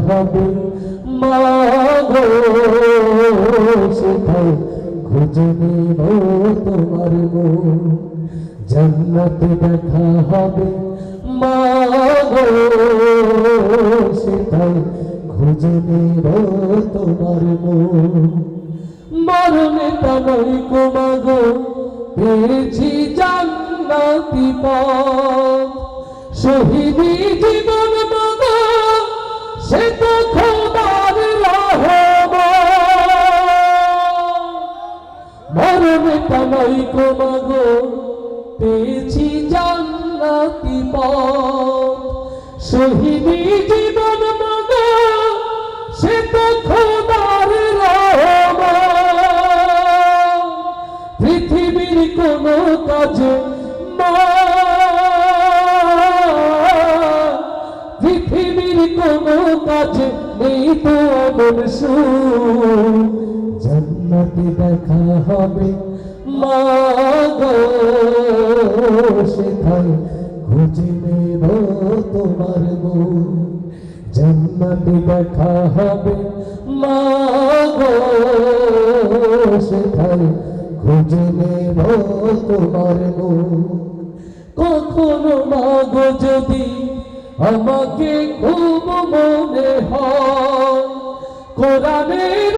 হবে মা গো সেথায় খুঁজে নেব তোমার মন জান্নাতে দেখা হবে মা গো সেথায় খুঁজে নেব তোমার মন মরণে তাই কোমাগো পেয়েছি জান্নাতি পথ শহীদি জীবন মাগো সে তো খোদার রহমত মরণে তাই কোমাগো পেয়েছি জান্নাতি পথ শহীদি জীবন মাগো সে তো খোদার রহমত পৃথিবীর কোনো কাজে মা পৃথিবীর কোনো কাজে নেই তো এমন সুখ জান্নাতে দেখা হবে মা গো সেথায় খুঁজে নেব তোমার মন জান্নাতে দেখা হবে মা গো সেথায় খুঁজে নেব তোমার মন কখনো মা গো যদি আমাকে খুব মনে হয় কোরআনের